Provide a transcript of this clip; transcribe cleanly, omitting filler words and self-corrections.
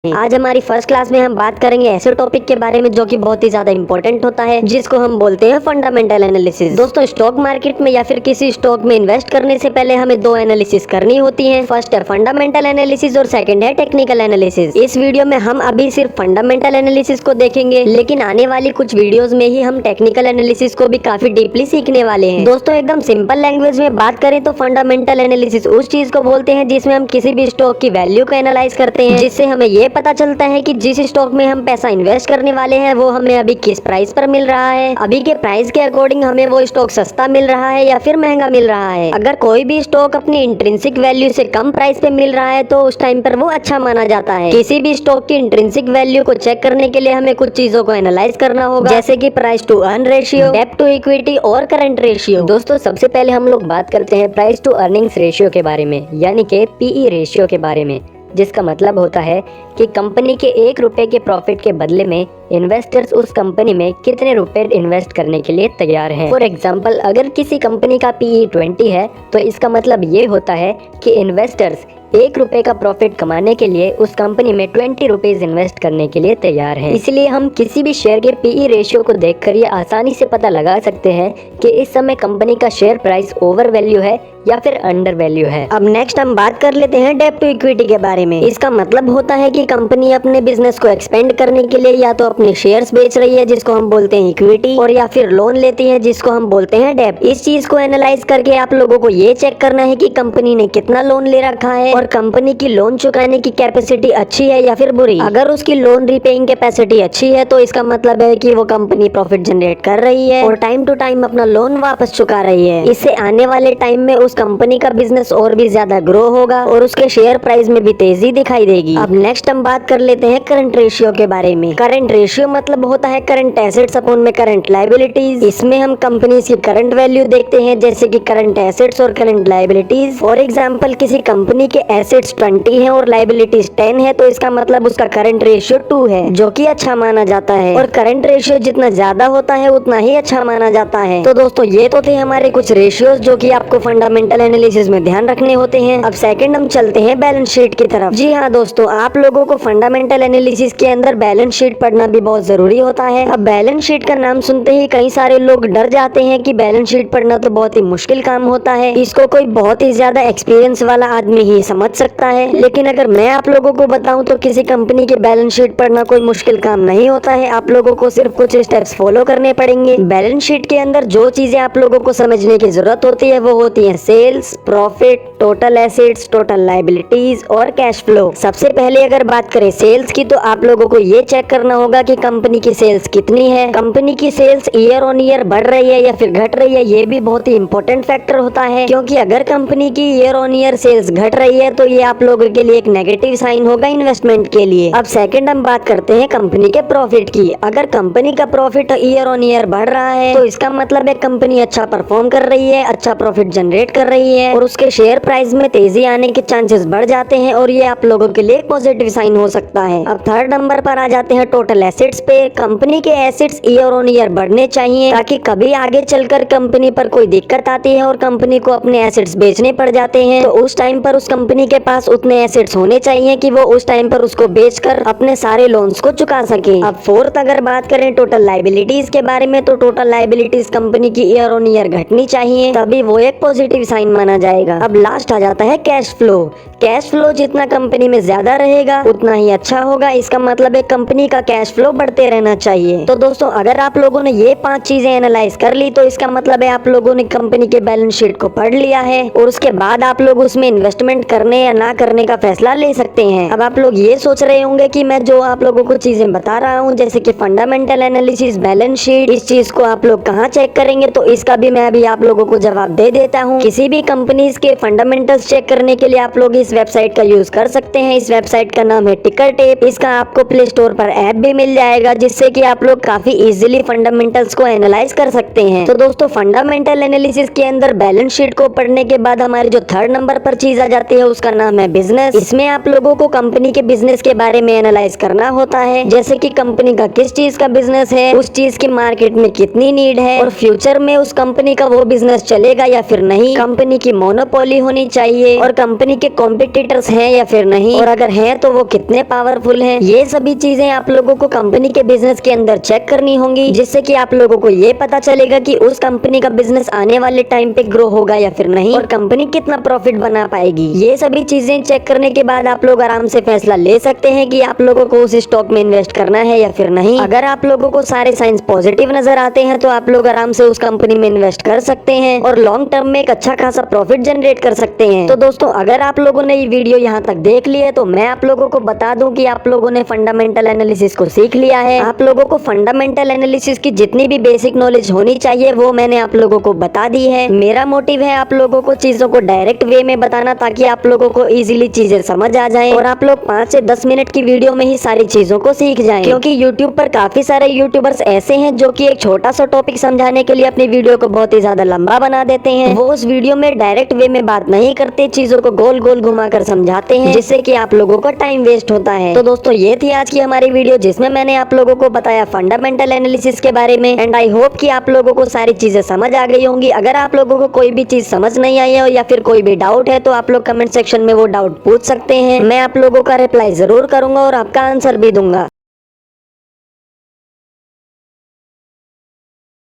आज हमारी first class में हम बात करेंगे ऐसे टॉपिक के बारे में जो कि बहुत ही ज्यादा इंपॉर्टेंट होता है, जिसको हम बोलते हैं फंडामेंटल एनालिसिस। दोस्तों, स्टॉक मार्केट में या फिर किसी स्टॉक में इन्वेस्ट करने से पहले हमें दो एनालिसिस करनी होती है। फर्स्ट है फंडामेंटल एनालिसिस और सेकंड है टेक्निकल एनालिसिस। इस वीडियो में हम अभी सिर्फ फंडामेंटल एनालिसिस को देखेंगे, लेकिन आने वाली कुछ वीडियोस में ही हम टेक्निकल एनालिसिस को भी काफी डीपली सीखने वाले हैं। दोस्तों, एकदम सिंपल लैंग्वेज में बात करें तो फंडामेंटल एनालिसिस उस चीज को बोलते हैं जिसमें हम किसी भी स्टॉक की वैल्यू को एनालाइज करते हैं, जिससे हमें ये पता चलता है कि जिस स्टॉक में हम पैसा इन्वेस्ट करने वाले हैं वो हमें अभी किस प्राइस पर मिल रहा है। अभी के प्राइस के अकॉर्डिंग हमें वो स्टॉक सस्ता मिल रहा है या फिर महंगा मिल रहा है। अगर कोई भी स्टॉक अपनी इंट्रिंसिक वैल्यू से कम प्राइस पे मिल रहा है तो उस टाइम पर वो अच्छा माना जाता है। किसी भी स्टॉक की इंट्रिंसिक वैल्यू को चेक करने के लिए हमें कुछ चीजों को एनालाइज करना होगा, जैसे कि प्राइस टू अर्न रेशियो, डेब्ट टू इक्विटी और करंट रेशियो। दोस्तों, सबसे पहले हम लोग बात करते हैं प्राइस टू अर्निंग्स रेशियो के बारे में, यानी कि पीई रेशियो के बारे में, जिसका मतलब होता है कि कंपनी के 1 रुपए के प्रॉफिट के बदले में इन्वेस्टर्स उस कंपनी में कितने रुपए इन्वेस्ट करने के लिए तैयार हैं। फॉर एग्जांपल, अगर किसी कंपनी का पीई 20 है तो इसका मतलब ये होता है कि इन्वेस्टर्स 1 रुपए का प्रॉफिट कमाने के लिए उस कंपनी में 20 रुपीज इन्वेस्ट करने के लिए तैयार हैं। इसलिए हम किसी भी शेयर के पीई रेशियो को देखकर ये आसानी से पता लगा सकते हैं कि इस समय कंपनी का शेयर प्राइस ओवर वैल्यू है या फिर अंडर वैल्यू है। अब नेक्स्ट हम बात कर लेते हैं डेब्ट टू इक्विटी के बारे में। इसका मतलब होता है कि कंपनी अपने बिजनेस को एक्सपेंड करने के लिए या तो अपने शेयर्स बेच रही है जिसको हम बोलते हैं इक्विटी, और या फिर लोन लेती है जिसको हम बोलते हैं डेब्ट। इस चीज को एनालाइज करके आप लोगों को ये चेक करना है कि कंपनी ने कितना लोन ले रखा है और कंपनी की लोन चुकाने की कैपेसिटी अच्छी है या फिर बुरी। अगर उसकी लोन रीपेइंग कैपेसिटी अच्छी है तो इसका मतलब है कि वो कंपनी प्रॉफिट जनरेट कर रही है और टाइम टू टाइम अपना लोन वापस चुका रही है। इससे आने वाले टाइम में उस कंपनी का बिजनेस और भी ज्यादा ग्रो होगा और उसके शेयर प्राइस में भी तेजी दिखाई देगी। अब नेक्स्ट हम बात कर लेते हैं करंट रेशियो के बारे में। करंट रेशियो मतलब होता है करंट एसेट्स अपॉन में करंट लायबिलिटीज। इसमें हम कंपनी की करंट वैल्यू देखते हैं, जैसे कि करंट एसेट्स और करंट लायबिलिटीज। फॉर एग्जांपल, किसी कंपनी के एसेट्स 20 है और लायबिलिटीज 10 है तो इसका मतलब उसका करंट रेशियो 2 है, जो कि अच्छा माना जाता है। और करंट रेशियो जितना ज्यादा होता है उतना ही अच्छा माना जाता है। तो दोस्तों, ये तो थे हमारे कुछ रेशियोज जो कि आपको फंडामेंटल एनालिसिस में ध्यान रखने होते हैं। अब सेकंड हम चलते हैं बैलेंस शीट की तरफ। जी हाँ दोस्तों, आप लोगों को फंडामेंटल एनालिसिस के अंदर बैलेंस शीट पढ़ना भी बहुत जरूरी होता है। अब बैलेंस शीट का नाम सुनते ही कई सारे लोग डर जाते हैं कि बैलेंस शीट पढ़ना तो बहुत ही मुश्किल काम होता है, इसको कोई बहुत ही ज्यादा एक्सपीरियंस वाला आदमी ही समझ सकता है। लेकिन अगर मैं आप लोगों को बताऊं तो किसी कंपनी की बैलेंस शीट पढ़ना कोई मुश्किल काम नहीं होता है। आप लोगों को सिर्फ कुछ स्टेप्स फॉलो करने पड़ेंगे। बैलेंस शीट के अंदर जो चीजें आप लोगों को समझने की जरूरत होती है वो होती है sales, profit, total assets, total liabilities और कैश फ्लो। सबसे पहले अगर बात करें सेल्स की तो आप लोगों को ये चेक करना होगा कि कंपनी की सेल्स कितनी है। कंपनी की सेल्स ईयर ऑन ईयर बढ़ रही है या फिर घट रही है, ये भी बहुत ही इंपॉर्टेंट फैक्टर होता है, क्योंकि अगर कंपनी की ईयर ऑन ईयर सेल्स घट रही है तो ये आप लोगों के लिए एक नेगेटिव साइन होगा इन्वेस्टमेंट के लिए। अब सेकंड हम बात करते हैं कंपनी के प्रॉफिट की। अगर कंपनी का प्रॉफिट ईयर ऑन ईयर बढ़ रहा है तो इसका मतलब है कंपनी अच्छा परफॉर्म कर रही है, अच्छा प्रॉफिट जनरेट कर रही है और उसके शेयर प्राइस में तेजी आने के चांसेस बढ़ जाते हैं और ये आप लोगों के लिए पॉजिटिव साइन हो सकता है। अब थर्ड नंबर पर आ जाते हैं टोटल एसेट्स पे। कंपनी के एसेट्स ईयर ऑन ईयर बढ़ने चाहिए ताकि कभी आगे चलकर कंपनी पर कोई दिक्कत आती है और कंपनी को अपने एसेट्स बेचने पड़ जाते हैं तो उस टाइम पर उस कंपनी के पास उतने एसेट्स होने चाहिए कि वो उस टाइम पर उसको बेचकर अपने सारे लोन्स को चुका सके। अब फोर्थ अगर बात करें टोटल लायबिलिटीज के बारे में तो टोटल लायबिलिटीज कंपनी की ईयर ऑन ईयर घटनी चाहिए, तभी वो एक पॉजिटिव साइन माना जाएगा। अब लास्ट आ जाता है कैश फ्लो। कैश फ्लो जितना कंपनी में ज्यादा रहेगा उतना ही अच्छा होगा। इसका मतलब है कंपनी का कैश फ्लो बढ़ते रहना चाहिए। तो दोस्तों, अगर आप लोगों ने ये 5 चीजें एनालाइज कर ली तो इसका मतलब है आप लोगों ने कंपनी के बैलेंस शीट को पढ़ लिया है और उसके बाद आप लोग उसमें इन्वेस्टमेंट करने या ना करने का फैसला ले सकते हैं। अब आप लोग ये सोच रहे होंगे कि मैं जो आप लोगों को चीजें बता रहा हूँ जैसे कि फंडामेंटल एनालिसिस, बैलेंस शीट, इस चीज को आप लोग कहाँ चेक करेंगे, तो इसका भी मैं अभी आप लोगों को जवाब दे देता हूँ। किसी भी कंपनीज के फंडामेंटल्स चेक करने के लिए आप लोग इस वेबसाइट का यूज कर सकते हैं। इस वेबसाइट का नाम है टिकरटेप। इसका आपको प्ले स्टोर पर ऐप भी मिल जाएगा जिससे कि आप लोग काफी इजीली फंडामेंटल्स को एनालाइज कर सकते हैं। तो दोस्तों, फंडामेंटल एनालिसिस के अंदर बैलेंस शीट को पढ़ने के बाद हमारी जो थर्ड नंबर पर चीज आ जाती है उसका नाम है बिजनेस। इसमें आप लोगों को कंपनी के बिजनेस के बारे में एनालाइज करना होता है, जैसे कि कंपनी का किस चीज का बिजनेस है, उस चीज की मार्केट में कितनी नीड है और फ्यूचर में उस कंपनी का वो बिजनेस चलेगा या फिर नहीं, कंपनी की मोनोपोली होनी चाहिए और कंपनी के कॉम्पिटिटर्स हैं या फिर नहीं, और अगर हैं तो वो कितने पावरफुल हैं। ये सभी चीजें आप लोगों को कंपनी के बिजनेस के अंदर चेक करनी होंगी, जिससे कि आप लोगों को ये पता चलेगा कि उस कंपनी का बिजनेस आने वाले टाइम पे ग्रो होगा या फिर नहीं, और कंपनी कितना प्रॉफिट बना पाएगी। ये सभी चीजें चेक करने के बाद आप लोग आराम से फैसला ले सकते हैं कि आप लोगों को उस स्टॉक में इन्वेस्ट करना है या फिर नहीं। अगर आप लोगों को सारे साइंस पॉजिटिव नजर आते हैं तो आप लोग आराम से उस कंपनी में इन्वेस्ट कर सकते हैं और लॉन्ग टर्म में एक अच्छा खासा प्रॉफिट जनरेट कर सकते हैं। तो दोस्तों, अगर आप लोगों ने ये वीडियो यहाँ तक देख ली है तो मैं आप लोगों को बता दूं कि आप लोगों ने फंडामेंटल एनालिसिस को सीख लिया है। आप लोगों को फंडामेंटल एनालिसिस की जितनी भी बेसिक नॉलेज होनी चाहिए वो मैंने आप लोगों को बता दी है। मेरा मोटिव है आप लोगों को चीजों को डायरेक्ट वे में बताना, ताकि आप लोगों को इजीली चीजें समझ आ जाएं और आप लोग 5 से 10 मिनट की वीडियो में ही सारी चीजों को सीख जाएं। क्योंकि यूट्यूब पर काफी सारे यूट्यूबर्स ऐसे हैं जो कि एक छोटा सा टॉपिक समझाने के लिए अपनी वीडियो को बहुत ही ज्यादा लंबा बना देते हैं। वो उस वीडियो में डायरेक्ट वे में बात नहीं करते, चीजों को गोल गोल घुमाकर समझाते हैं, जिससे कि आप लोगों का टाइम वेस्ट होता है। तो दोस्तों, ये थी आज की हमारी वीडियो जिसमें मैंने आप लोगों को बताया फंडामेंटल एनालिसिस के बारे में, एंड आई होप कि आप लोगों को सारी चीजें समझ आ गई होंगी। अगर आप लोगों को कोई भी चीज समझ नहीं आई है या फिर कोई भी डाउट है तो आप लोग कमेंट सेक्शन में वो डाउट पूछ सकते हैं। मैं आप लोगों का रिप्लाई जरूर करूंगा और आपका आंसर भी दूंगा।